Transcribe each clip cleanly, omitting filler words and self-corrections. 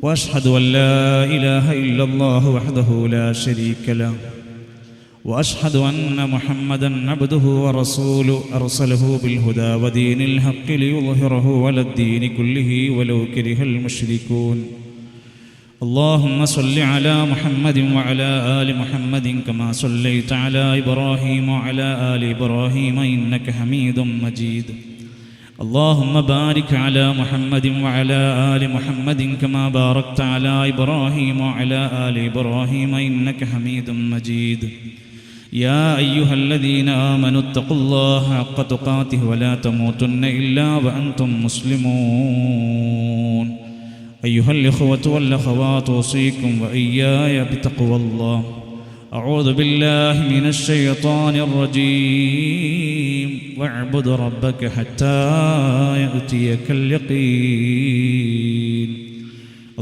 وأشهد أن لا إله إلا الله وحده لا شريك له وأشهد أن محمدا عبده ورسوله أرسله بالهدى ودين الحق ليظهره على الدين كله ولو كره المشركون اللهم صل على محمد وعلى آل محمد كما صليت على إبراهيم وعلى آل إبراهيم إنك حميد مجيد اللهم بارك على محمد وعلى آل محمد كما باركت على إبراهيم وعلى آل إبراهيم إنك حميد مجيد يا أيها الذين آمنوا اتقوا الله حق تقاته ولا تموتن إلا وأنتم مسلمون أيها الإخوة والأخوات أوصيكم وإياي بتقوى الله أعوذ بالله من الشيطان الرجيم واعبد ربك حتى يأتيك اليقين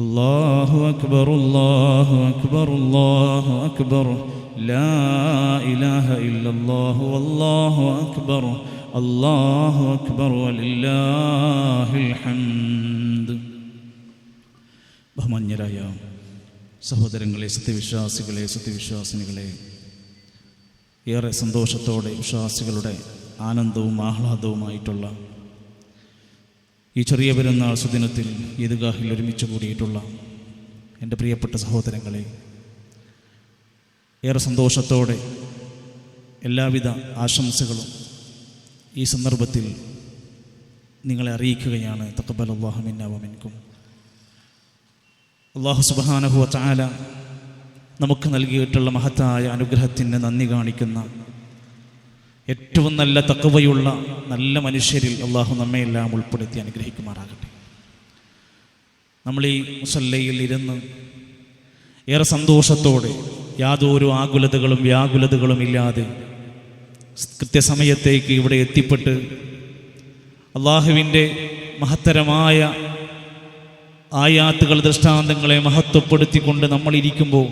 الله أكبر الله أكبر الله أكبر لا إله إلا الله والله أكبر الله أكبر ولله الحمد. ബഹുമാന്യരായ സഹോദരങ്ങളെ, സത്യവിശ്വാസികളെ, സത്യവിശ്വാസിനികളെ, ഏറെ സന്തോഷത്തോടെ വിശ്വാസികളുടെ ആനന്ദവും ആഹ്ലാദവുമായിട്ടുള്ള ഈ ചെറിയ പെരുന്നാൾ സുദിനത്തിൽ ഈദ്ഗാഹിൽ ഒരുമിച്ച് കൂടിയിട്ടുള്ള എൻ്റെ പ്രിയപ്പെട്ട സഹോദരങ്ങളെ, ഏറെ സന്തോഷത്തോടെ എല്ലാവിധ ആശംസകളും ഈ സന്ദർഭത്തിൽ നിങ്ങളെ അറിയിക്കുകയാണ്. തഖബ്ബലല്ലാഹു മിന്നാ വമിൻകും. അല്ലാഹു സുബ്ഹാനഹു വ തആല നമുക്ക് നൽകിയിട്ടുള്ള മഹത്തായ അനുഗ്രഹത്തിന് നന്ദി കാണിക്കുന്ന ഏറ്റവും നല്ല തഖ്വയുള്ള നല്ല മനുഷ്യരിൽ അല്ലാഹു നമ്മെയെല്ലാം ഉൾപ്പെടുത്തി അനുഗ്രഹിക്കുമാറാകട്ടെ. നമ്മൾ ഈ മുസല്ലയിൽ ഇരുന്ന് ഏറെ സന്തോഷത്തോടെ യാതൊരു ആകുലതകളും വ്യാകുലതകളും ഇല്ലാതെ കൃത്യസമയത്തേക്ക് ഇവിടെ എത്തിപ്പെട്ട് അള്ളാഹുവിൻ്റെ മഹത്തരമായ ആയാത്തുകൾ, ദൃഷ്ടാന്തങ്ങളെ മഹത്വപ്പെടുത്തിക്കൊണ്ട് നമ്മളിരിക്കുമ്പോൾ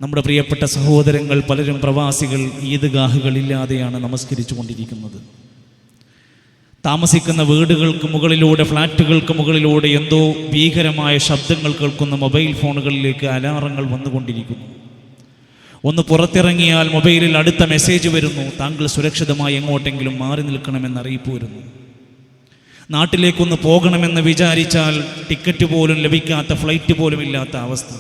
നമ്മുടെ പ്രിയപ്പെട്ട സഹോദരങ്ങൾ പലരും പ്രവാസികൾ ഈദ്ഗാഹുകളില്ലാതെയാണ് നമസ്കരിച്ചു കൊണ്ടിരിക്കുന്നത്. താമസിക്കുന്ന വീടുകൾക്ക് മുകളിലൂടെ, ഫ്ലാറ്റുകൾക്ക് മുകളിലൂടെ എന്തോ ഭീകരമായ ശബ്ദങ്ങൾ കേൾക്കുന്ന മൊബൈൽ ഫോണുകളിലേക്ക് അലാറങ്ങൾ വന്നുകൊണ്ടിരിക്കുന്നു. ഒന്ന് പുറത്തിറങ്ങിയാൽ മൊബൈലിൽ അടുത്ത മെസ്സേജ് വരുന്നു, താങ്കൾ സുരക്ഷിതമായി എങ്ങോട്ടെങ്കിലും മാറി നിൽക്കണമെന്ന് അറിയിപ്പ് വരുന്നു. നാട്ടിലേക്കൊന്ന് പോകണമെന്ന് വിചാരിച്ചാൽ ടിക്കറ്റ് പോലും ലഭിക്കാത്ത, ഫ്ലൈറ്റ് പോലും ഇല്ലാത്ത അവസ്ഥ.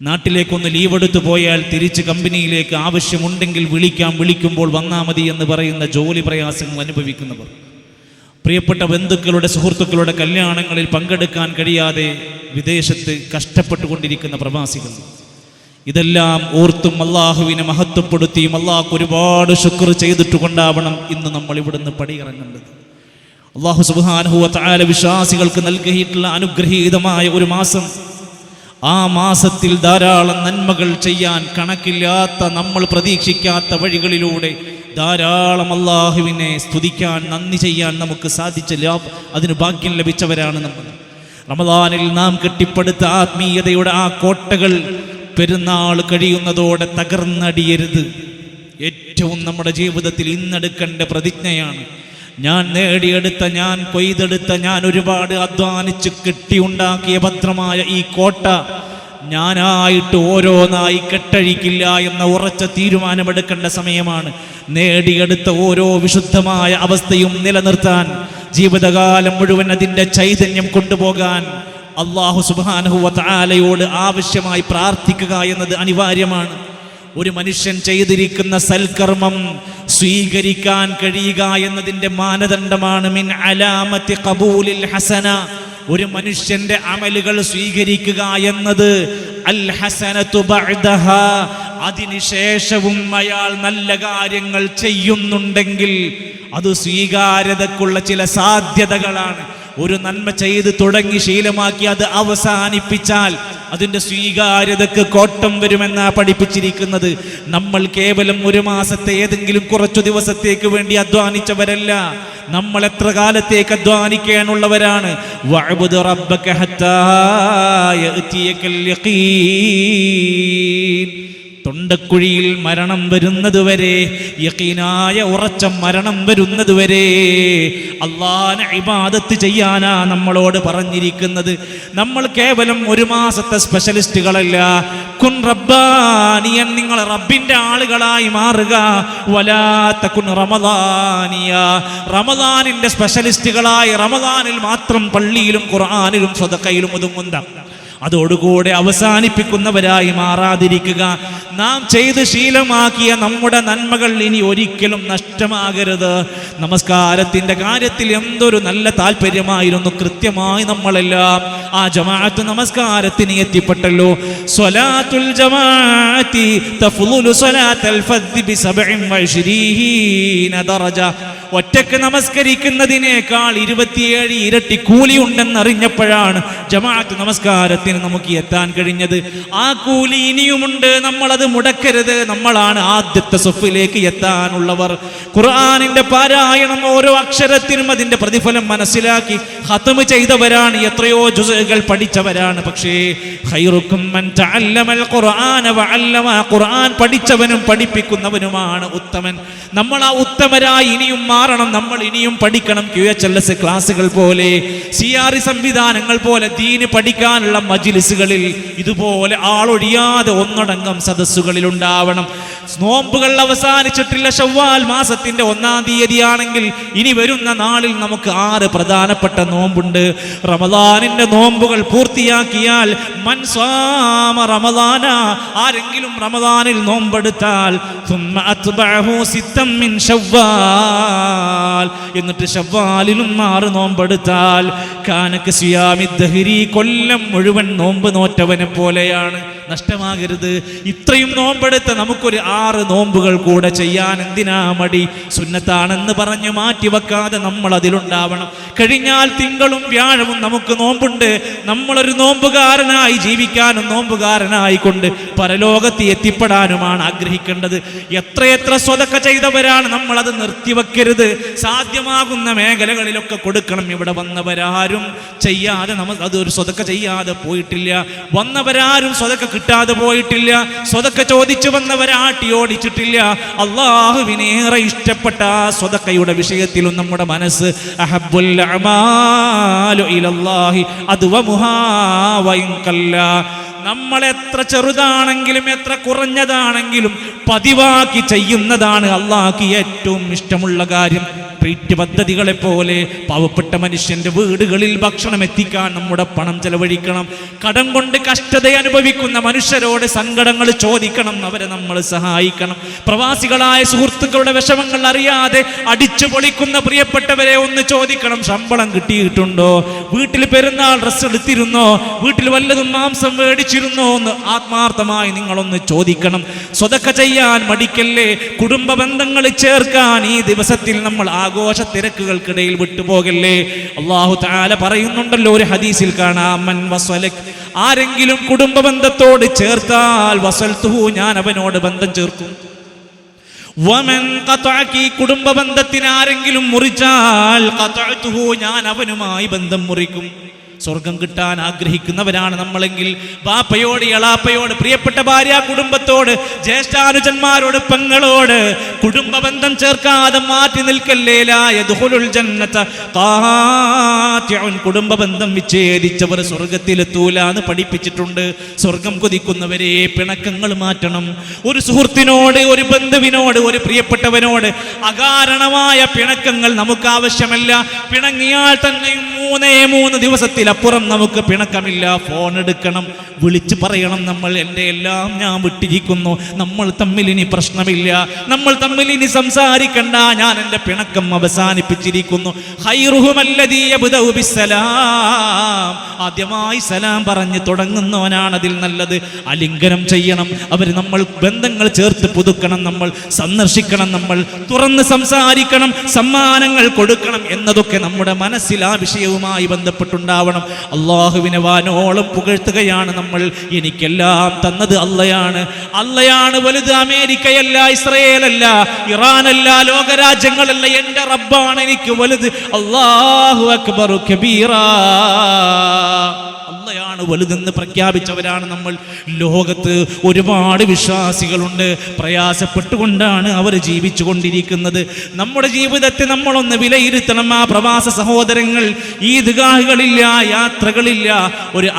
നാട്ടിലേക്കൊന്ന് ലീവ് എടുത്തു പോയാൽ തിരിച്ച് കമ്പനിയിലേക്ക് ആവശ്യമുണ്ടെങ്കിൽ വിളിക്കുമ്പോൾ വന്നാൽ മതി എന്ന് പറയുന്ന ജോലി പ്രയാസങ്ങൾ അനുഭവിക്കുന്നവർ, പ്രിയപ്പെട്ട ബന്ധുക്കളുടെ, സുഹൃത്തുക്കളുടെ കല്യാണങ്ങളിൽ പങ്കെടുക്കാൻ കഴിയാതെ വിദേശത്ത് കഷ്ടപ്പെട്ടുകൊണ്ടിരിക്കുന്ന പ്രവാസികൾ, ഇതെല്ലാം ഓർത്തും അള്ളാഹുവിനെ മഹത്വപ്പെടുത്തിയും അള്ളാഹ്ക്ക് ഒരുപാട് ശുക്ർ ചെയ്തിട്ടുകൊണ്ടാവണം ഇന്ന് നമ്മൾ ഇവിടുന്ന് പടിയിറങ്ങേണ്ടത്. അല്ലാഹു സുബ്ഹാനഹു വ തആല വിശ്വാസികൾക്ക് നൽകിയിട്ടുള്ള അനുഗ്രഹീതമായ ഒരു മാസം. ആ മാസത്തിൽ ധാരാളം നന്മകൾ ചെയ്യാൻ, കണക്കില്ലാത്ത, നമ്മൾ പ്രതീക്ഷിക്കാത്ത വഴികളിലൂടെ ധാരാളം അള്ളാഹുവിനെ സ്തുതിക്കാൻ, നന്ദി ചെയ്യാൻ നമുക്ക് സാധിച്ചില്ല. അതിന് ഭാഗ്യം ലഭിച്ചവരാണ് നമ്മൾ. റമദാനിൽ നാം കെട്ടിപ്പടുത്ത ആത്മീയതയുടെ ആ കോട്ടകൾ പെരുന്നാൾ കഴിയുന്നതോടെ തകർന്നടിയരുത്. ഏറ്റവും നമ്മുടെ ജീവിതത്തിൽ ഇന്നെടുക്കേണ്ട പ്രതിജ്ഞയാണ്. ഞാൻ നേടിയെടുത്ത, ഞാൻ കൊയ്തെടുത്ത, ഞാൻ ഒരുപാട് അധ്വാനിച്ച് കെട്ടിയുണ്ടാക്കിയ ഭദ്രമായ ഈ കോട്ട ഞാനായിട്ട് ഓരോന്നായി കെട്ടഴിക്കില്ല എന്ന ഉറച്ച തീരുമാനമെടുക്കേണ്ട സമയമാണ്. നേടിയെടുത്ത ഓരോ വിശുദ്ധമായ അവസ്ഥയും നിലനിർത്താൻ, ജീവിതകാലം മുഴുവൻ അതിൻ്റെ ചൈതന്യം കൊണ്ടുപോകാൻ അല്ലാഹു സുബ്ഹാനഹു വ തആലയോട് ആവശ്യമായി പ്രാർത്ഥിക്കുക എന്നത് അനിവാര്യമാണ്. ഒരു മനുഷ്യൻ ചെയ്തിരിക്കുന്ന സൽക്കർമ്മം സ്വീകരിക്കാൻ കഴിയുക എന്നതിൻ്റെ മാനദണ്ഡമാണ് മിൻ അലാമത്തി ഖബൂലിൽ ഹസന. ഒരു മനുഷ്യന്റെ അമലുകൾ സ്വീകരിക്കുക എന്നത് അൽ ഹസനതു ബഅദഹാ, അതിനുശേഷവും അയാൾ നല്ല കാര്യങ്ങൾ ചെയ്യുന്നുണ്ടെങ്കിൽ അത് സ്വീകാര്യതക്കുള്ള ചില സാധ്യതകളാണ്. ഒരു നന്മ ചെയ്ത് തുടങ്ങി ശീലമാക്കി അത് അവസാനിപ്പിച്ചാൽ അതിൻ്റെ സ്വീകാര്യതക്ക് കോട്ടം വരുമെന്നാണ് പഠിപ്പിച്ചിരിക്കുന്നത്. നമ്മൾ കേവലം ഒരു മാസത്തെ ഏതെങ്കിലും കുറച്ചു ദിവസത്തേക്ക് വേണ്ടി അധ്വാനിച്ചവരല്ല. നമ്മൾ എത്ര കാലത്തേക്ക് അധ്വാനിക്കാനുള്ളവരാണ്. വഅബ്ദു റബ്ബക ഹത്താ യഅതിയകൽ യഖീൻ. തൊണ്ടക്കുഴിയിൽ മരണം വരുന്നതുവരെ, യഖീനായ ഉറച്ച മരണം വരുന്നതുവരെ അല്ലാഹുവിനെ ഇബാദത്ത് ചെയ്യാനാ നമ്മളോട് പറഞ്ഞിരിക്കുന്നത്. നമ്മൾ കേവലം ഒരു മാസത്തെ സ്പെഷ്യലിസ്റ്റുകളല്ല. കുൻ റബ്ബാനിയൻ, നിങ്ങൾ റബ്ബിന്റെ ആളുകളായി മാറുക. വലാ തകുൻ റമദാനിയ, റമദാനിന്റെ സ്പെഷ്യലിസ്റ്റുകളായി റമദാനിൽ മാത്രം പള്ളിയിലും ഖുർആനിലും സദഖയിലും ഒതുങ്ങുന്ന, അതോടുകൂടെ അവസാനിപ്പിക്കുന്നവരായി മാറാതിരിക്കുക. നാം ചെയ്ത് ശീലമാക്കിയ നമ്മുടെ നന്മകൾ ഇനി ഒരിക്കലും നഷ്ടമാകരുത്. നമസ്കാരത്തിന്റെ കാര്യത്തിൽ എന്തൊരു നല്ല താല്പര്യമായിരുന്നു. കൃത്യമായി നമ്മളെല്ലാം ആ ജമാഅത്ത് നമസ്കാരത്തിന് എത്തിപ്പെട്ടല്ലോ. സ്വലാത്തുൽ ജമാഅത്തി തഫ്ളുലു സ്വലാത്തൽ ഫദ്ദി ബി 27 ദറജ. ഒറ്റക്ക് നമസ്കരിക്കുന്നതിനേക്കാൾ 27 ഇരട്ടി കൂലി ഉണ്ടെന്നറിഞ്ഞപ്പോഴാണ് ജമാഅത്ത് നമസ്കാരത്തിന് നമുക്ക് എത്താൻ കഴിഞ്ഞത്. ആ കൂലി ഇനിയുമുണ്ട്, നമ്മളത് മുടക്കരുത്. നമ്മളാണ് ആദ്യത്തെ സഫിലേക്ക് എത്താനുള്ളവർ. ഖുർആനിന്റെ പാരായണം ഓരോ അക്ഷരത്തിനും അതിന്റെ പ്രതിഫലം മനസ്സിലാക്കി ഖത്മ് ചെയ്തവരാണ്, എത്രയോ ജുസുകൾ പഠിച്ചവരാണ്. പക്ഷേ ഖൈറുക്കും മൻ തഅല്ലമൽ ഖുർആന വഅല്ലമ, ഖുർആൻ പഠിച്ചവനും പഠിപ്പിക്കുന്നവനുമാണ് ഉത്തമൻ. നമ്മൾ ആ ഉത്തമരായി ഇനിയും മാറണം. നമ്മൾ ഇനിയും പഠിക്കണം. QHLS ക്ലാസുകൾ പോലെ, CRE സംവിധാനങ്ങൾ പോലെ ദീന് പഠിക്കാനുള്ള മജ്ലിസുകളിൽ ഇതുപോലെ ആളൊഴിയാതെ ഒന്നടങ്കം സദസ്സുകളിൽ ഉണ്ടാവണം. നോമ്പുകൾ അവസാനിച്ചിട്ടില്ല. ശവ്വാൽ മാസത്തിന്റെ 1-ാം തീയതിയാണെങ്കിൽ ഇനി വരുന്ന നാളിൽ നമുക്ക് 6 പ്രധാനപ്പെട്ട നോമ്പുണ്ട്. റമദാനിന്റെ നോമ്പുകൾ പൂർത്തിയാക്കിയാൽ മൻ സാമ റമദാന, ആരെങ്കിലും റമദാനിൽ നോമ്പെടുത്താൽ സുമ്മ അത്ബഅഹു 6 മിൻ ശവ്വാൽ, എന്നിട്ട് ശവ്വാലിലും 6 നോമ്പെടുത്താൽ കാനക സിയാമി ദഹരി, കൊല്ലം മുഴുവൻ നോമ്പ് നോറ്റവനെ പോലെയാണ്. നഷ്ടമാകരുത്. ഇത്രയും നോമ്പെടുത്ത് നമുക്കൊരു 6 നോമ്പുകൾ കൂടെ ചെയ്യാൻ എന്തിനാ മടി? സുന്നത്താണെന്ന് പറഞ്ഞ് മാറ്റിവെക്കാതെ നമ്മൾ അതിലുണ്ടാവണം. കഴിഞ്ഞാൽ തിങ്കളും വ്യാഴവും നമുക്ക് നോമ്പുണ്ട്. നമ്മളൊരു നോമ്പുകാരനായി ജീവിക്കാനും നോമ്പുകാരനായിക്കൊണ്ട് പരലോകത്ത് എത്തിപ്പെടാനുമാണ് ആഗ്രഹിക്കേണ്ടത്. എത്രയെത്ര സ്വതക്ക ചെയ്തവരാണ്. നമ്മളത് നിർത്തിവെക്കരുത്. സാധ്യമാകുന്ന മേഖലകളിലൊക്കെ കൊടുക്കണം. ഇവിടെ വന്നവരാരും ചെയ്യാതെ അതൊരു സ്വതക്ക ചെയ്യാതെ പോയിട്ടില്ല. വന്നവരാരും സ്വതക്ക കിട്ടാതെ പോയിട്ടില്ല. സ്വതക്ക ചോദിച്ചു വന്നവരാട്ടി ഓടിച്ചിട്ടില്ല. അള്ളാഹുവിനേറെ ഇഷ്ടപ്പെട്ട ആ സ്വതക്കയുടെ വിഷയത്തിലും നമ്മുടെ മനസ്സ് അഹബ്ബുൽ അഅമാലു ഇലല്ലാഹി അദ്വമുഹാ വഇൻ ഖല്ല. നമ്മൾ എത്ര ചെറുതാണെങ്കിലും എത്ര കുറഞ്ഞതാണെങ്കിലും പതിവാക്കി ചെയ്യുന്നതാണ് അള്ളാഹ്ക്ക് ഏറ്റവും ഇഷ്ടമുള്ള കാര്യം. പ്രീറ്റ് പദ്ധതികളെ പോലെ പാവപ്പെട്ട മനുഷ്യന്റെ വീടുകളിൽ ഭക്ഷണം എത്തിക്കാൻ നമ്മുടെ പണം ചെലവഴിക്കണം. കടം കൊണ്ട് കഷ്ടത അനുഭവിക്കുന്ന മനുഷ്യരോട് സങ്കടങ്ങൾ ചോദിക്കണം, അവരെ നമ്മൾ സഹായിക്കണം. പ്രവാസികളായ സുഹൃത്തുക്കളുടെ വിഷമങ്ങൾ അറിയാതെ അടിച്ചു പൊളിക്കുന്ന പ്രിയപ്പെട്ടവരെ ഒന്ന് ചോദിക്കണം, ശമ്പളം കിട്ടിയിട്ടുണ്ടോ? വീട്ടിൽ പെരുന്നാൾ ഡ്രസ് എടുത്തിരുന്നോ? വീട്ടിൽ വല്ലതും മാംസം മേടിച്ചിരുന്നോ എന്ന് ആത്മാർത്ഥമായി നിങ്ങളൊന്ന് ചോദിക്കണം. സ്വതക്ക ചെയ്യാൻ മടിക്കല്ലേ. കുടുംബ ബന്ധങ്ങൾ ചേർക്കാൻ ഈ ദിവസത്തിൽ നമ്മൾ ആഘോഷ തിരക്കുകൾക്കിടയിൽ വിട്ടുപോകല്ലേ. അല്ലാഹു തആല പറയുന്നുണ്ടല്ലോ ഒരു ഹദീസിൽ കാണാം, മൻ വസലക്, ആരെങ്കിലും കുടുംബ ബന്ധത്തോട് ചേർത്താൽ വസൽതുഹു, ഞാൻ അവനോട് ബന്ധം ചേർക്കും. വമൻ ഖതഅകി, കുടുംബ ബന്ധത്തിന് ആരെങ്കിലും മുറിച്ചാൽ ഖതഅതുഹു, ഞാൻ അവനുമായി ബന്ധം മുറിക്കും. സ്വർഗം കിട്ടാൻ ആഗ്രഹിക്കുന്നവരാണ് നമ്മളെങ്കിൽ ബാപ്പയോട്, എളാപ്പയോട്, പ്രിയപ്പെട്ട ഭാര്യ കുടുംബത്തോട്, ജ്യേഷ്ഠാനുജന്മാരോട്, പെങ്ങളോട് കുടുംബ ബന്ധം ചേർക്കാതെ മാറ്റി നിൽക്കല്ലേ. ലാ യദ്ഖുലുൽ ജന്നത ഖാതിഉൻ, കുടുംബ ബന്ധം വിച്ഛേദിച്ചവർ സ്വർഗത്തിലെത്തൂല എന്ന് പഠിപ്പിച്ചിട്ടുണ്ട്. സ്വർഗം കൊതിക്കുന്നവരെ പിണക്കങ്ങൾ മാറ്റണം. ഒരു സുഹൃത്തിനോട്, ഒരു ബന്ധുവിനോട്, ഒരു പ്രിയപ്പെട്ടവനോട് അകാരണമായ പിണക്കങ്ങൾ നമുക്ക് ആവശ്യമല്ല. പിണങ്ങിയാൽ തന്നെയും 3 ദിവസത്തിൽ അപ്പുറം നമുക്ക് പിണക്കമില്ല. ഫോൺ എടുക്കണം, വിളിച്ചു പറയണം, നമ്മൾ എൻ്റെ എല്ലാം ഞാൻ വിട്ടിരിക്കുന്നു, നമ്മൾ തമ്മിൽ ഇനി പ്രശ്നമില്ല, നമ്മൾ തമ്മിൽ ഇനി സംസാരിക്കണ്ട, ഞാൻ എൻ്റെ പിണക്കം അവസാനിപ്പിച്ചിരിക്കുന്നു. ഖൈറുഹുമല്ലദീ യബ്ദഉ ബിസ്സലാം, ആദ്യമായി സലാം പറഞ്ഞ് തുടങ്ങുന്നവനാണ് അതിൽ നല്ലത്. ആലിംഗനം ചെയ്യണം, അവർ നമ്മൾ ബന്ധങ്ങൾ ചേർത്ത് പുതുക്കണം, നമ്മൾ സന്ദർശിക്കണം, നമ്മൾ തുറന്ന് സംസാരിക്കണം, സമ്മാനങ്ങൾ കൊടുക്കണം എന്നതൊക്കെ നമ്മുടെ മനസ്സിൽ ആ വിഷയവുമായി ബന്ധപ്പെട്ടുണ്ടാവണം. അള്ളാഹുവിനെ വാനോളം പുകഴ്ത്തുകയാണ് നമ്മൾ. എനിക്കെല്ലാം തന്നത് അള്ളയാണ്, അള്ളയാണ് വലുത്. അമേരിക്കയല്ല, ഇസ്രയേലല്ല, ഇറാനല്ല, ലോകരാജ്യങ്ങളല്ല, എൻ്റെ റബ്ബാണ് എനിക്ക് വലുത്. അല്ലാഹു അക്ബറു കബീറ. അള്ളയാണ് വലുതെന്ന് പ്രഖ്യാപിച്ചവരാണ് നമ്മൾ. ലോകത്ത് ഒരുപാട് വിശ്വാസികളുണ്ട്, പ്രയാസപ്പെട്ടുകൊണ്ടാണ് അവർ ജീവിച്ചു കൊണ്ടിരിക്കുന്നത്. നമ്മുടെ ജീവിതത്തെ നമ്മളൊന്ന് വിലയിരുത്തണം. ആ പ്രവാസ സഹോദരങ്ങൾ ഈദ്ഗാഹുകളില്ല, യാത്രകളില്ല, ഒരു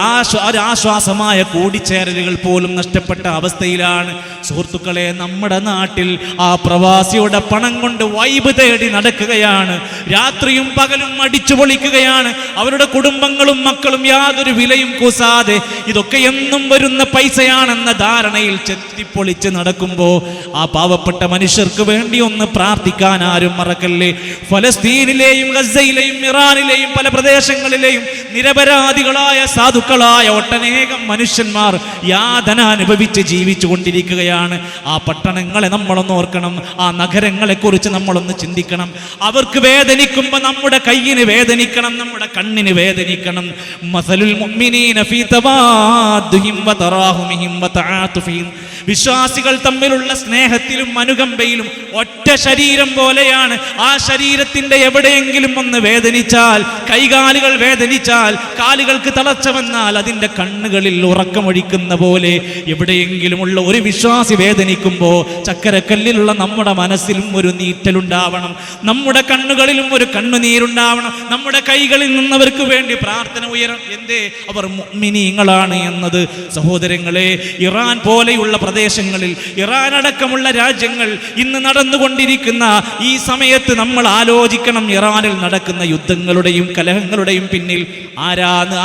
ആശ്വാസമായ കൂടിച്ചേരലുകൾ പോലും നഷ്ടപ്പെട്ട അവസ്ഥയിലാണ്. സുഹൃത്തുക്കളെ, നമ്മുടെ നാട്ടിൽ ആ പ്രവാസിയുടെ പണം കൊണ്ട് വൈബ് തേടി നടക്കുകയാണ്, രാത്രിയും പകലും അടിച്ചു പൊളിക്കുകയാണ്. അവരുടെ കുടുംബങ്ങളും മക്കളും യാതൊരു വിലയും കൂസാതെ ഇതൊക്കെ എന്നും വരുന്ന പൈസയാണെന്ന ധാരണയിൽ ചെത്തിപ്പൊളിച്ച് നടക്കുമ്പോൾ ആ പാവപ്പെട്ട മനുഷ്യർക്ക് വേണ്ടി ഒന്ന് പ്രാർത്ഥിക്കാൻ ആരും മറക്കല്ലേ. ഫലസ്തീനിലെയും ഗസയിലെയും ഇറാനിലെയും പല പ്രദേശങ്ങളിലെയും നിരപരാധികളായ സാധുക്കളായ ഒട്ടനേകം മനുഷ്യന്മാർ യാതന അനുഭവിച്ച് ജീവിച്ചു കൊണ്ടിരിക്കുകയാണ്. ആ പട്ടണങ്ങളെ നമ്മളൊന്ന് ഓർക്കണം, ആ നഗരങ്ങളെ കുറിച്ച് നമ്മളൊന്ന് ചിന്തിക്കണം. അവർക്ക് വേദനിക്കുമ്പോൾ നമ്മുടെ കയ്യിന് വേദനിക്കണം, നമ്മുടെ കണ്ണിന് വേദനിക്കണം. മസലുൽ മുഅ്മിനീന ഫീ തവാദ്ദുഹിം വതറാഹുമിഹിം വതആതുഫിഹിം, വിശ്വാസികൾ തമ്മിലുള്ള സ്നേഹത്തിലും അനുകമ്പയിലും ഒറ്റ ശരീരം പോലെയാണ്. ആ ശരീരത്തിന്റെ എവിടെയെങ്കിലും ഒന്ന് വേദനിച്ചാൽ, കൈകാലുകൾ വേദനിച്ചാൽ, കാലുകൾക്ക് തളർച്ച വന്നാൽ അതിൻ്റെ കണ്ണുകളിൽ ഉറക്കമൊഴിക്കുന്ന പോലെ എവിടെയെങ്കിലുമുള്ള ഒരു വിശ്വാസി വേദനിക്കുമ്പോൾ ചക്കരക്കല്ലിലുള്ള നമ്മുടെ മനസ്സിലും ഒരു നീറ്റലുണ്ടാവണം, നമ്മുടെ കണ്ണുകളിലും ഒരു കണ്ണുനീരുണ്ടാവണം, നമ്മുടെ കൈകളിൽ നിന്നവർക്ക് വേണ്ടി പ്രാർത്ഥന ഉയരണം. എന്തേ? അവർ മുഅ്മിനീങ്ങളാണ് എന്നത്. സഹോദരങ്ങളെ, ഇറാൻ പോലെയുള്ള പ്രദേശങ്ങളിൽ, ഇറാൻ അടക്കമുള്ള രാജ്യങ്ങൾ ഇന്ന് നടന്നുകൊണ്ടിരിക്കുന്ന ഈ സമയത്ത് നമ്മൾ ആലോചിക്കണം, ഇറാനിൽ നടക്കുന്ന യുദ്ധങ്ങളുടെയും കലഹങ്ങളുടെയും പിന്നിൽ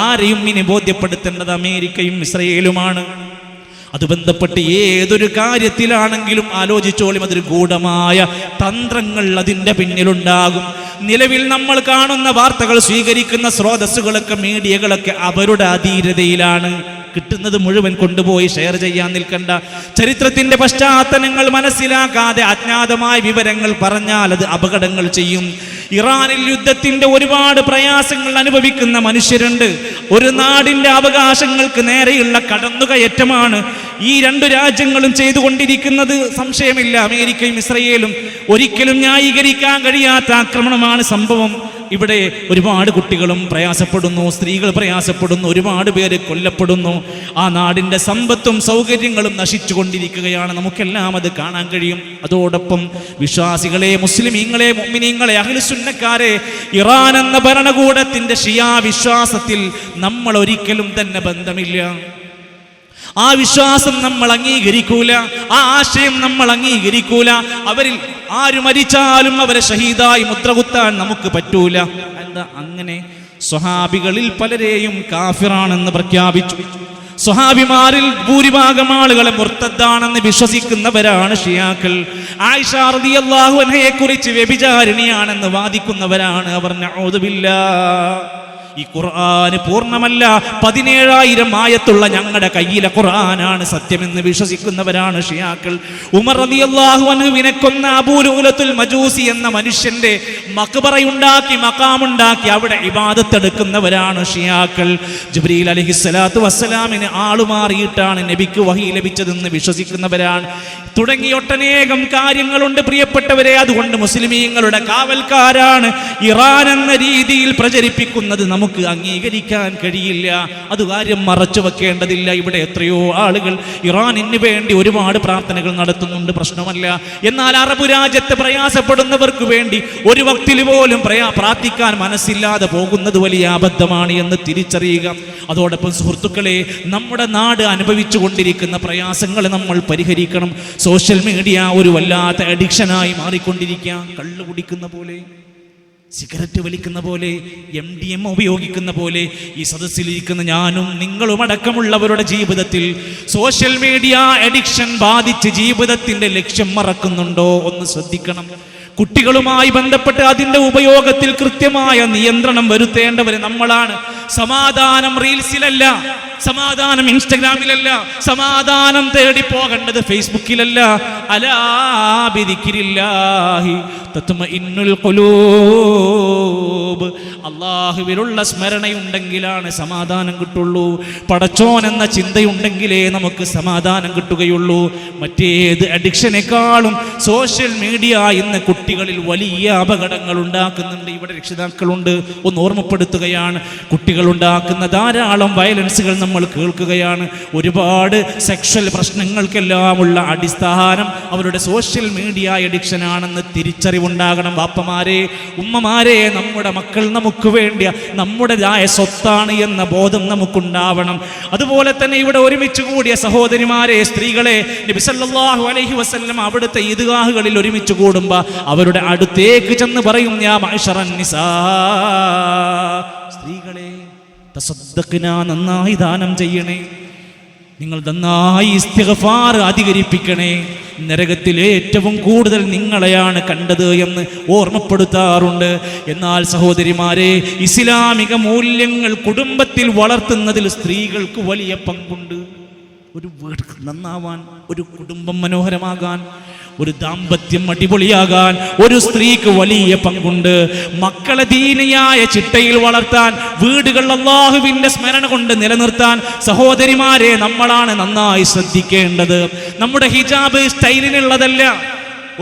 ആരെയും ഇനി ബോധ്യപ്പെടുത്തേണ്ടത് അമേരിക്കയും ഇസ്രയേലുമാണ്. അത് ബന്ധപ്പെട്ട് ഏതൊരു കാര്യത്തിലാണെങ്കിലും ആലോചിച്ചോളും, അതൊരു ഗൂഢമായ തന്ത്രങ്ങൾ അതിൻ്റെ പിന്നിലുണ്ടാകും. നിലവിൽ നമ്മൾ കാണുന്ന വാർത്തകൾ സ്വീകരിക്കുന്ന സ്രോതസ്സുകളൊക്കെ, മീഡിയകളൊക്കെ അവരുടെ അധീരതയിലാണ്. കിട്ടുന്നത് മുഴുവൻ കൊണ്ടുപോയി ഷെയർ ചെയ്യാൻ നിൽക്കണ്ട. ചരിത്രത്തിന്റെ പശ്ചാത്തലങ്ങൾ മനസ്സിലാക്കാതെ അജ്ഞാതമായ വിവരങ്ങൾ പറഞ്ഞാൽ അത് അപകടങ്ങൾ ചെയ്യും. ഇറാനിൽ യുദ്ധത്തിന്റെ ഒരുപാട് പ്രയാസങ്ങൾ അനുഭവിക്കുന്ന മനുഷ്യരുണ്ട്. ഒരു നാടിന്റെ അവകാശങ്ങൾക്ക് നേരെയുള്ള കടന്നുകയറ്റമാണ് ഈ രണ്ടു രാജ്യങ്ങളും ചെയ്തുകൊണ്ടിരിക്കുന്നത്. സംശയമില്ല, അമേരിക്കയും ഇസ്രയേലും ഒരിക്കലും ന്യായീകരിക്കാൻ കഴിയാത്ത ആക്രമണമാണ് സംഭവം. ഇവിടെ ഒരുപാട് കുട്ടികളും പ്രയാസപ്പെടുന്നു, സ്ത്രീകൾ പ്രയാസപ്പെടുന്നു, ഒരുപാട് പേര് കൊല്ലപ്പെടുന്നു. ആ നാടിൻ്റെ സമ്പത്തും സൗകര്യങ്ങളും നശിച്ചു കൊണ്ടിരിക്കുകയാണ്. നമുക്കെല്ലാം അത് കാണാൻ കഴിയും. അതോടൊപ്പം വിശ്വാസികളെ, മുസ്ലിമീങ്ങളെ, മുഅ്മിനീങ്ങളെ, അഹ്ലുസുന്നക്കാരെ, ഇറാൻ എന്ന ഭരണകൂടത്തിൻ്റെ ഷിയാ വിശ്വാസത്തിൽ നമ്മൾ ഒരിക്കലും തന്നെ ബന്ധമില്ല. ആ വിശ്വാസം നമ്മൾ അംഗീകരിക്കൂല, ആ ആശയം നമ്മൾ അംഗീകരിക്കൂല. അവരിൽ ആര് മരിച്ചാലും അവരെ ഷഹീദായി മുദ്രകുത്താൻ നമുക്ക് പറ്റൂല. എന്താ അങ്ങനെ? സ്വഹാബികളിൽ പലരെയും കാഫിറാണെന്ന് പ്രഖ്യാപിച്ചു. സ്വഹാബിമാരിൽ ഭൂരിഭാഗം ആളുകളെ മുർത്തദ്ദാണെന്ന് വിശ്വസിക്കുന്നവരാണ് ഷിയാക്കൾ. ആയിഷ റളിയല്ലാഹു അൻഹയെ കുറിച്ച് വ്യഭിചാരിണിയാണെന്ന് വാദിക്കുന്നവരാണ് അവർ. നഊദു ബില്ലാഹ്. ഈ ഖുർആന് പൂർണ്ണമല്ല, 17,000 ആയത്തുള്ള ഞങ്ങളുടെ കയ്യിലെ ഖുർആനാണ് സത്യമെന്ന് വിശ്വസിക്കുന്നവരാണ് ഷിയാക്കൾ. ഉമർ റളിയല്ലാഹു അൻഹുവിനെ കൊന്ന അബൂ ലൂലത്തുൽ മജൂസി എന്ന മനുഷ്യന്റെ മഖ്ബറയുണ്ടാക്കി, മഖാമുണ്ടാക്കി അവിടെ ഇബാദത്ത് എടുക്കുന്നവരാണ് ഷിയാക്കൾ. ജിബ്രീൽ അലൈഹിസ്സലാത്തു വസ്സലാമിന് ആളുമാറിയിട്ടാണ് നബിക്ക് വഹി ലഭിച്ചതെന്ന് വിശ്വസിക്കുന്നവരാണ്. തുടങ്ങി ഒട്ടനേകം കാര്യങ്ങളുണ്ട് പ്രിയപ്പെട്ടവരെ. അതുകൊണ്ട് മുസ്ലിമീങ്ങളുടെ കാവൽക്കാരാണ് ഇറാൻ എന്ന രീതിയിൽ പ്രചരിപ്പിക്കുന്നത് നമുക്ക് അംഗീകരിക്കാൻ കഴിയില്ല. അത് കാര്യം മറച്ചു വെക്കേണ്ടതില്ല. ഇവിടെ എത്രയോ ആളുകൾ ഇറാനിന് വേണ്ടി ഒരുപാട് പ്രാർത്ഥനകൾ നടത്തുന്നുണ്ട്, പ്രശ്നമല്ല. എന്നാൽ അറബ് രാജ്യത്ത് പ്രയാസപ്പെടുന്നവർക്ക് വേണ്ടി ഒരു വക്തിൽ പോലും പ്രാർത്ഥിക്കാൻ മനസ്സില്ലാതെ പോകുന്നത് വലിയ അബദ്ധമാണ് എന്ന് തിരിച്ചറിയുക. അതോടൊപ്പം സുഹൃത്തുക്കളെ, നമ്മുടെ നാട് അനുഭവിച്ചു കൊണ്ടിരിക്കുന്ന പ്രയാസങ്ങൾ നമ്മൾ പരിഹരിക്കണം. സോഷ്യൽ മീഡിയ ഒരു വല്ലാത്ത അഡിക്ഷനായി മാറിക്കൊണ്ടിരിക്കുക. കള്ളു കുടിക്കുന്ന പോലെ, സിഗരറ്റ് വലിക്കുന്ന പോലെ, MDMA ഉപയോഗിക്കുന്ന പോലെ ഈ സദസ്സിലിരിക്കുന്ന ഞാനും നിങ്ങളും അടക്കമുള്ളവരുടെ ജീവിതത്തിൽ സോഷ്യൽ മീഡിയ അഡിക്ഷൻ ബാധിച്ച് ജീവിതത്തിന്റെ ലക്ഷ്യം മറക്കുന്നുണ്ടോ ഒന്ന് ശ്രദ്ധിക്കണം. കുട്ടികളുമായി ബന്ധപ്പെട്ട് അതിൻ്റെ ഉപയോഗത്തിൽ കൃത്യമായ നിയന്ത്രണം വരുത്തേണ്ടവര് നമ്മളാണ്. സമാധാനം റീൽസിലല്ല, സമാധാനം ഇൻസ്റ്റഗ്രാമിലല്ല, സമാധാനം തേടി പോകേണ്ടത് ഫേസ്ബുക്കിലല്ല. അലാ ബിദിക്രില്ലാഹി തത്മഇന്നുൽ ഖുലൂബ്. അല്ലാഹുവിലുള്ള സ്മരണയുണ്ടെങ്കിലാണ് സമാധാനം കിട്ടുള്ളൂ. പടച്ചോൻ എന്ന ചിന്തയുണ്ടെങ്കിലേ നമുക്ക് സമാധാനം കിട്ടുകയുള്ളൂ. മറ്റേത് അഡിക്ഷനേക്കാളും സോഷ്യൽ മീഡിയ ഇന്ന് കുട്ടികളിൽ വലിയ അപകടങ്ങൾ ഉണ്ടാക്കുന്നുണ്ട്. ഇവിടെ രക്ഷിതാക്കളുണ്ട്, ഒന്ന് ഓർമ്മപ്പെടുത്തുകയാണ്. കുട്ടികൾ ഉണ്ടാക്കുന്ന ധാരാളം വയലൻസുകൾ നമ്മൾ കേൾക്കുകയാണ്. ഒരുപാട് സെക്ഷൽ പ്രശ്നങ്ങൾക്കെല്ലാമുള്ള അടിസ്ഥാനം അവരുടെ സോഷ്യൽ മീഡിയ എഡിക്ഷൻ ആണെന്ന് തിരിച്ചറിവുണ്ടാകണം. ബാപ്പമാരെ, ഉമ്മമാരെ, നമ്മുടെ മക്കൾ നമുക്ക് വേണ്ടിയ നമ്മുടേതായ സ്വത്താണ് എന്ന ബോധം നമുക്കുണ്ടാവണം. അതുപോലെ തന്നെ ഇവിടെ ഒരുമിച്ച് കൂടിയ സഹോദരിമാരെ, സ്ത്രീകളെ, നബി സല്ലല്ലാഹു അലൈഹി വസല്ലം അവിടുത്തെ ഈദ്ഗാഹുകളിൽ ഒരുമിച്ച് കൂടുമ്പോൾ അവരുടെ അടുത്തേക്ക് ചെന്ന് പറയും, യാ മഅ്ശറൻ നിസാ, സ്ത്രീകളെ, തസദ്ദഖ്നാ, നന്നായി ദാനം ചെയ്യണേ, നിങ്ങൾ നന്നായി ഇസ്തിഗ്ഫാർ അധികരിപ്പിക്കണേ, നരകത്തിൽ ഏറ്റവും കൂടുതൽ നിങ്ങളെയാണ് കണ്ടത് എന്ന് ഓർമ്മപ്പെടുത്താറുണ്ട്. എന്നാൽ സഹോദരിമാരെ, ഇസ്ലാമിക മൂല്യങ്ങൾ കുടുംബത്തിൽ വളർത്തുന്നതിൽ സ്ത്രീകൾക്ക് വലിയ പങ്കുണ്ട്. ഒരു വീട് നന്നാവാൻ, ഒരു കുടുംബം മനോഹരമാകാൻ, ഒരു ദാമ്പത്യം അടിപൊളിയാകാൻ ഒരു സ്ത്രീക്ക് വലിയ പങ്കുണ്ട്. മക്കളെ ദീനിയായ ചിട്ടയിൽ വളർത്താൻ, വീടുകൾ അല്ലാഹുവിന്റെ സ്മരണ കൊണ്ട് നിലനിർത്താൻ സഹോദരിമാരെ നമ്മളാണ് നന്നായി ശ്രദ്ധിക്കേണ്ടത്. നമ്മുടെ ഹിജാബ് സ്റ്റൈലിനുള്ളതല്ല,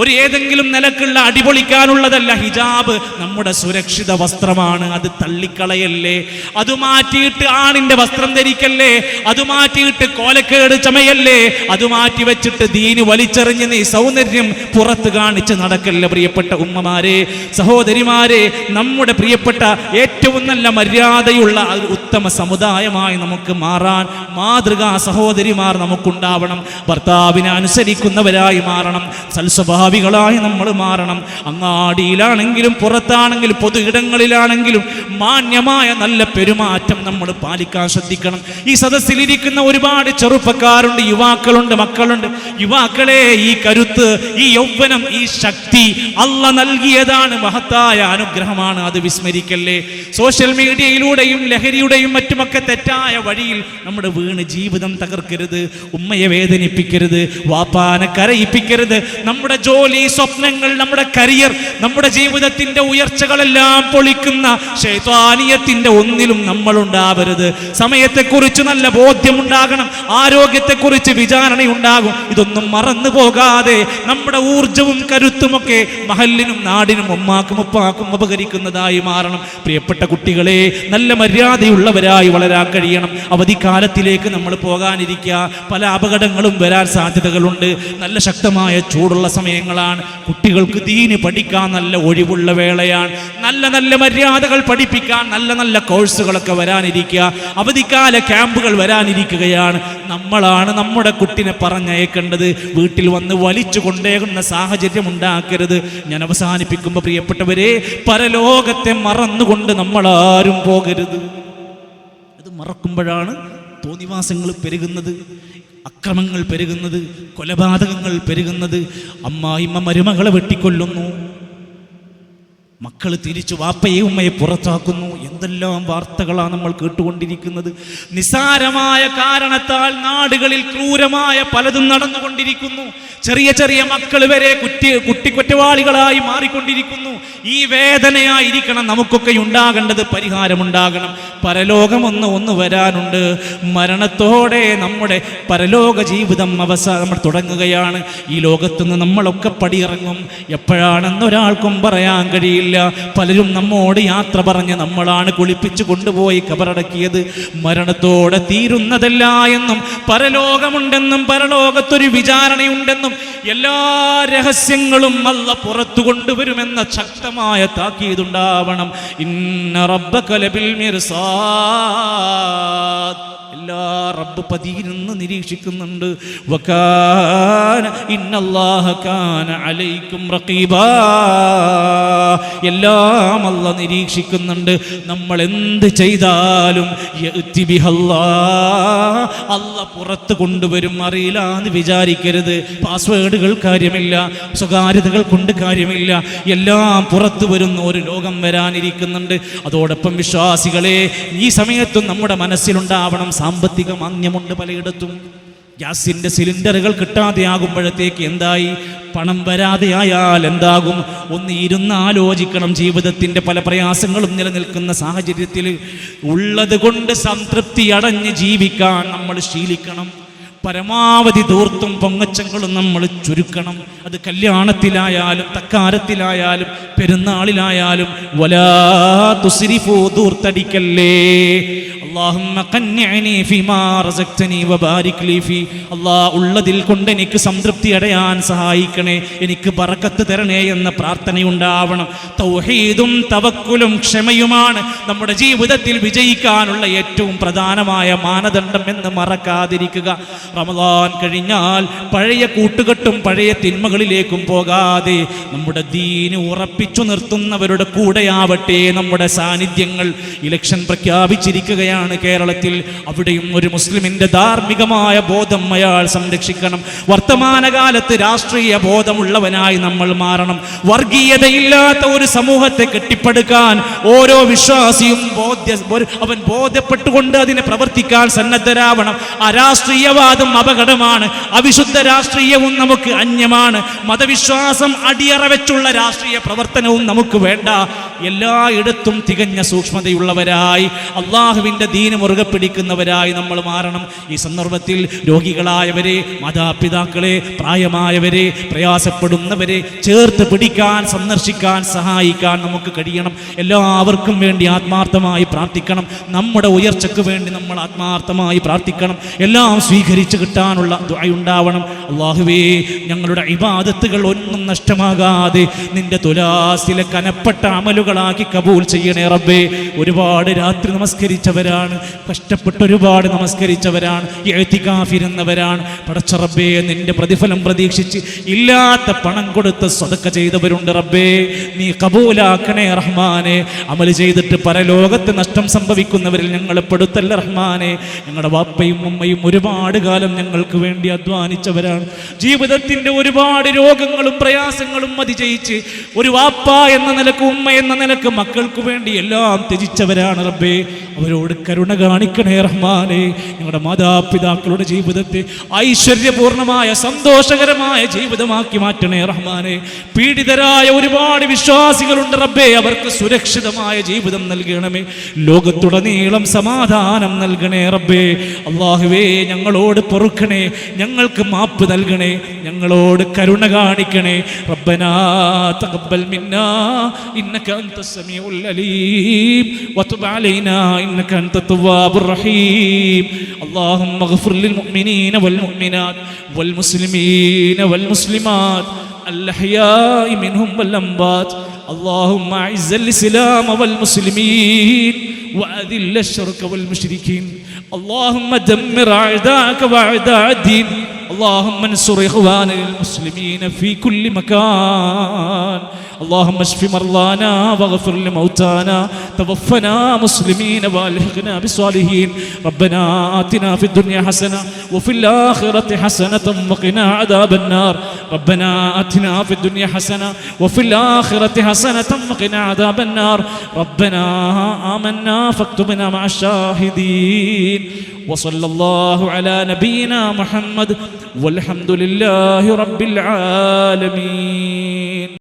ഒരു ഏതെങ്കിലും നിലക്കുള്ള അടിപൊളിക്കാനുള്ളതല്ല. ഹിജാബ് നമ്മുടെ സുരക്ഷിത വസ്ത്രമാണ്. അത് തള്ളിക്കളയല്ലേ, അത് മാറ്റിയിട്ട് ആണിന്റെ വസ്ത്രം ധരിക്കല്ലേ, അത് മാറ്റിയിട്ട് കോലക്കേട് ചമയല്ലേ, അത് മാറ്റി വെച്ചിട്ട് ദീന് വലിച്ചെറിഞ്ഞ് നീ സൗന്ദര്യം പുറത്ത് കാണിച്ച് നടക്കല്ലേ. പ്രിയപ്പെട്ട ഉമ്മമാരെ, സഹോദരിമാരെ, നമ്മുടെ പ്രിയപ്പെട്ട ഏറ്റവും നല്ല മര്യാദയുള്ള ഉത്തമ സമുദായമായി നമുക്ക് മാറാൻ മാതൃകാ സഹോദരിമാർ നമുക്കുണ്ടാവണം. ഭർത്താവിനെ അനുസരിക്കുന്നവരായി മാറണം, സൽസ്വഭാവികളായി നമ്മൾ മാറണം. അങ്ങാടിയിലാണെങ്കിലും പുറത്താണെങ്കിലും പൊതു ഇടങ്ങളിലാണെങ്കിലും മാന്യമായ നല്ല പെരുമാറ്റം നമ്മൾ പാലിക്കാൻ ശ്രദ്ധിക്കണം. ഈ സദസ്സിലിരിക്കുന്ന ഒരുപാട് ചെറുപ്പക്കാരുണ്ട്, യുവാക്കളുണ്ട്, മക്കളുണ്ട്. യുവാക്കളെ, ഈ കരുത്ത്, ഈ യൗവനം, ഈ ശക്തി അല്ലാഹ് നൽകിയതാണ്, മഹത്തായ അനുഗ്രഹമാണ്. അത് വിസ്മരിക്കല്ലേ. സോഷ്യൽ മീഡിയയിലൂടെയും ലഹരിയുടെയും മറ്റുമൊക്കെ തെറ്റായ വഴിയിൽ നമ്മുടെ വീണ് ജീവിതം തകർക്കരുത്, ഉമ്മയെ വേദനിപ്പിക്കരുത്, വാപ്പാനെ കരയിപ്പിക്കരുത്. നമ്മുടെ ജോലി, സ്വപ്നങ്ങൾ, നമ്മുടെ കരിയർ, നമ്മുടെ ജീവിതത്തിന്റെ ഉയർച്ചകളെല്ലാം പൊളിക്കുന്ന ശൈത്വാനിയത്തിന്റെ ഒന്നിലും നമ്മൾ ഉണ്ടാവരുത്. സമയത്തെക്കുറിച്ച് നല്ല ബോധ്യമുണ്ടാകണം, ആരോഗ്യത്തെക്കുറിച്ച് വിചാരണയുണ്ടാകും. ഇതൊന്നും മറന്നു പോകാതെ നമ്മുടെ ഊർജവും കരുത്തുമൊക്കെ മഹല്ലിനും നാടിനും ഉമ്മാക്കും ഉപ്പാക്കും ഉപകരിക്കുന്നതായി മാറണം. പ്രിയപ്പെട്ട കുട്ടികളെ, നല്ല മര്യാദയുള്ളവരായി വളരാൻ കഴിയണം. അവധിക്കാലത്തിലേക്ക് നമ്മൾ പോകാനിരിക്കുക, പല അപകടങ്ങളും വരാൻ സാധ്യതകളുണ്ട്. നല്ല ശക്തമായ ചൂടുള്ള സമയങ്ങളാണ്. കുട്ടികൾക്ക് ദീന് പഠിക്കാൻ നല്ല ഒഴിവുള്ള വേളയാണ്. നല്ല നല്ല മര്യാദകൾ പഠിപ്പിക്കാൻ നല്ല നല്ല കോഴ്സുകളൊക്കെ വരാനിരിക്കുക, അവധിക്കാല ക്യാമ്പുകൾ വരാനിരിക്കുകയാണ്. നമ്മളാണ് നമ്മുടെ കുട്ടിനെ പറഞ്ഞയക്കേണ്ടത്. വീട്ടിൽ വന്ന് വലിച്ചു കൊണ്ടേകുന്ന സാഹചര്യം ഉണ്ടാക്കരുത്. ഞാൻ അവസാനിപ്പിക്കുമ്പോൾ പ്രിയപ്പെട്ടവരെ, പരലോകത്തെ മറന്നുകൊണ്ട് നമ്മളാരും പോകരുത്. അത് മറക്കുമ്പോഴാണ് തോന്നിവാസങ്ങൾ പെരുകുന്നത്, അക്രമങ്ങൾ പെരുകുന്നത്, കൊലപാതകങ്ങൾ പെരുകുന്നത്. അമ്മായിമ്മ മരുമകളെ വെട്ടിക്കൊല്ലുന്നു, മക്കൾ തിരിച്ചു വാപ്പയെ ഉമ്മയെ പുറത്താക്കുന്നു. എന്തെല്ലാം വാർത്തകളാണ് നമ്മൾ കേട്ടുകൊണ്ടിരിക്കുന്നത്. നിസാരമായ കാരണത്താൽ നാടുകളിൽ ക്രൂരമായ പലതും നടന്നുകൊണ്ടിരിക്കുന്നു. ചെറിയ ചെറിയ മക്കൾ വരെ കുറ്റവാളികളായി മാറിക്കൊണ്ടിരിക്കുന്നു. ഈ വേദനയായിരിക്കണം നമുക്കൊക്കെ ഉണ്ടാകേണ്ടത്. പരിഹാരമുണ്ടാകണം. പരലോകമൊന്ന് വരാനുണ്ട്. മരണത്തോടെ നമ്മുടെ പരലോക ജീവിതം നമ്മൾ തുടങ്ങുകയാണ്. ഈ ലോകത്തുനിന്ന് നമ്മളൊക്കെ പടിയിറങ്ങും. എപ്പോഴാണെന്നൊരാൾക്കും പറയാൻ കഴിയില്ല. പലരും നമ്മോട് യാത്ര പറഞ്ഞ് നമ്മളാണ് കുളിപ്പിച്ചു കൊണ്ടുപോയി കബറടക്കിയത്. മരണത്തോടെ തീരുന്നതല്ല എന്നും പരലോകമുണ്ടെന്നും പരലോകത്തൊരു വിചാരണയുണ്ടെന്നും എല്ലാ രഹസ്യങ്ങളും അല്ലാഹ് പുറത്തു കൊണ്ടുവരുമെന്ന ശക്തമായ താക്കീതുണ്ടാവണം. ഇന്ന റബ്ബക ലബിൽ മിർസാദ്. എല്ലാ റബ്ബ് പതിയിരുന്ന് നിരീക്ഷിക്കുന്നുണ്ട്. വകാന ഇന്നല്ലാഹ കാന അലൈക്കും റഖീബാ. എല്ലാം അല്ലാഹ് നിരീക്ഷിക്കുന്നുണ്ട്. നമ്മൾ എന്ത് ചെയ്താലും അല്ലാഹ് പുറത്ത് കൊണ്ടുവരും. അറിയില്ല എന്ന് വിചാരിക്കരുത്. പാസ്വേഡുകൾ കാര്യമില്ല, സ്വകാര്യതകൾ കൊണ്ട് കാര്യമില്ല. എല്ലാം പുറത്തു വരുന്ന ഒരു ലോകം വരാനിരിക്കുന്നുണ്ട്. അതോടൊപ്പം വിശ്വാസികളെ, ഈ സമയത്തും നമ്മുടെ മനസ്സിലുണ്ടാവണം സാമ്പത്തിക മാന്ദ്യമുണ്ട് പലയിടത്തും. ഗ്യാസിന്റെ സിലിണ്ടറുകൾ കിട്ടാതെയാകുമ്പോഴത്തേക്ക് എന്തായി, പണം വരാതെയായാൽ എന്താകും? ഒന്ന് ഇരുന്ന് ആലോചിക്കണം. ജീവിതത്തിന്റെ പല പ്രയാസങ്ങളും നിലനിൽക്കുന്ന സാഹചര്യത്തിൽ ഉള്ളത് കൊണ്ട് സംതൃപ്തി അടഞ്ഞ് ജീവിക്കാൻ നമ്മൾ ശീലിക്കണം. പരമാവധി ധൂർത്തും പൊങ്ങച്ചങ്ങളും നമ്മൾ ചുരുക്കണം. അത് കല്യാണത്തിലായാലും തക്കാരത്തിലായാലും പെരുന്നാളിലായാലും വലാ തുസ്രിഫൂ, ധൂർത്തടിക്കല്ലേ. അല്ലാഹുമ്മ ഖന്നിഅനി ഫീമാ റസഖ്തനി വബാരിക് ലീ ഫീ. അല്ലാഹ് ഉള്ളതിൽ കൊണ്ട് എനിക്ക് സംതൃപ്തി അടയാൻ സഹായിക്കണേ, എനിക്ക് ബറക്കത്ത് തരണേ എന്ന പ്രാർത്ഥനയുണ്ടാവണം. തൗഹീദും തവക്കുലും ക്ഷമയുമാണ് നമ്മുടെ ജീവിതത്തിൽ വിജയിക്കാനുള്ള ഏറ്റവും പ്രധാനമായ മാനദണ്ഡം എന്ന് മറക്കാതിരിക്കുക. റമദാൻ കഴിഞ്ഞാൽ പഴയ കൂട്ടുകെട്ടും പഴയ തിന്മകളിലേക്കും പോകാതെ നമ്മുടെ ദീന് ഉറപ്പിച്ചു നിർത്തുന്നവരുടെ കൂടെയാവട്ടെ നമ്മുടെ സാന്നിധ്യങ്ങൾ. ഇലക്ഷൻ പ്രഖ്യാപിച്ചിരിക്കുകയാണ് കേരളത്തിൽ. അവിടെയും ഒരു മുസ്ലിമിന്റെ ധാർമ്മികമായ ബോധം അയാൾ സംരക്ഷിക്കണം. വർത്തമാനകാലത്ത് രാഷ്ട്രീയ ബോധമുള്ളവനായി നമ്മൾ മാറണം. വർഗീയതയില്ലാത്ത ഒരു സമൂഹത്തെ കെട്ടിപ്പടുക്കാൻ ഓരോ വിശ്വാസിയും അവൻ ബോധ്യപ്പെട്ടുകൊണ്ട് അതിനെ പ്രവർത്തിക്കാൻ സന്നദ്ധരാവണം. അരാഷ്ട്രീയവാദം അപകടമാണ്. അവിശുദ്ധ രാഷ്ട്രീയവും നമുക്ക് അന്യമാണ്. മതവിശ്വാസം അടിയറ വെച്ചുള്ള രാഷ്ട്രീയ പ്രവർത്തനവും നമുക്ക് വേണ്ട. എല്ലായിടത്തും തികഞ്ഞ സൂക്ഷ്മതയുള്ളവരായി അള്ളാഹുവിൻ്റെ ദീന് മുറുകെ പിടിക്കുന്നവരായി നമ്മൾ മാറണം. ഈ സന്ദർഭത്തിൽ രോഗികളായവരെ, മാതാപിതാക്കളെ, പ്രായമായവരെ, പ്രയാസപ്പെടുന്നവരെ ചേർത്ത് പിടിക്കാൻ, സന്ദർശിക്കാൻ, സഹായിക്കാൻ നമുക്ക് കഴിയണം. എല്ലാവർക്കും വേണ്ടി ആത്മാർത്ഥമായി പ്രാർത്ഥിക്കണം. നമ്മുടെ ഉയർച്ചയ്ക്ക് വേണ്ടി നമ്മൾ ആത്മാർത്ഥമായി പ്രാർത്ഥിക്കണം. എല്ലാം സ്വീകരിച്ചു കിട്ടാനുള്ള ദുആയുണ്ടാവണം. അല്ലാഹുവേ, ഞങ്ങളുടെ ഇബാദത്തുകൾ ഒന്നും നഷ്ടമാകാതെ നിന്റെ തുലാസിലെ കനപ്പെട്ട അമലുകളാക്കി കബൂൽ ചെയ്യണേ റബ്ബേ. ഒരുപാട് രാത്രി നമസ്കരിച്ചവരാണ്, കഷ്ടപ്പെട്ട് ഒരുപാട് നമസ്കരിച്ചവരാണ്, ഇഅ്തികാഫിരുന്നവരാണ്. പടച്ച റബ്ബേ, നിന്റെ പ്രതിഫലം പ്രതീക്ഷിച്ച് ഇല്ലാത്ത പണം കൊടുത്ത് സദഖ ചെയ്തവരുണ്ട് റബ്ബേ. നീ കബൂലാക്കണേ റഹ്മാനെ. അമൽ ചെയ്തിട്ട് പരലോകത്ത് നഷ്ടം സംഭവിക്കുന്നവരിൽ ഞങ്ങളെ പെടുത്തല്ല റഹ്മാനെ. ഞങ്ങളുടെ വാപ്പയും ഉമ്മയും ഒരുപാട് കാലം ഞങ്ങൾക്ക് വേണ്ടി അധ്വാനിച്ചവരാണ്. ജീവിതത്തിൻ്റെ ഒരുപാട് രോഗങ്ങളും പ്രയാസങ്ങളും അതിജയിച്ച് ഒരു വാപ്പ എന്ന നിലക്ക്, ഉമ്മ എന്ന നിലക്ക് മക്കൾക്ക് വേണ്ടി എല്ലാം ത്യജിച്ചവരാണ് റബ്ബേ. അവരോട് കരുണ കാണിക്കണേ റഹ്മാനെ. ഞങ്ങളുടെ മാതാപിതാക്കളുടെ ജീവിതത്തെ ഐശ്വര്യപൂർണമായ സന്തോഷകരമായ ജീവിതമാക്കി മാറ്റണേ റഹ്മാനെ. പീഡിതരായ ഒരുപാട് വിശ്വാസികളുണ്ട് റബ്ബേ, അവർക്ക് സുരക്ഷിതമായ ജീവിതം നൽകണമേ. ലോകത്തുടനീളം സമാധാനം നൽകണേ റബ്ബേ. അല്ലാഹുവേ, ഞങ്ങളോട് പൊറുക്കണേ, ഞങ്ങൾക്ക് മാപ്പ് നൽകണേ, ഞങ്ങളോട് കരുണ കാണിക്കണേ. റബ്ബനാ തഖബ്ബൽ മിന്നാ ഇന്നക അൻതസ് സമീഉൽ അലീം വതുബ് അലൈനാ ഇന്നക അൻതത് തവ്വാബുർ റഹീം. اللهم اغفر للمؤمنين والمؤمنات والمسلمين والمسلمات الأحياء منهم والأموات. اللهم أعز الإسلام والمسلمين وأذل الشرك والمشركين. اللهم دمر أعداءك وأعداء الدين. اللهم انصر إخواننا المسلمين في كل مكان. اللهم اشف مرضانا واغفر لموتانا، توفنا مسلمين والحقنا بالصالحين. ربنا آتنا في الدنيا حسنة وفي الآخرة حسنة وقنا عذاب النار. ربنا آتنا في الدنيا حسنة وفي الآخرة حسنة وقنا عذاب النار. ربنا آمنا فاكتبنا مع الشاهدين. وصلى الله على نبينا محمد والحمد لله رب العالمين.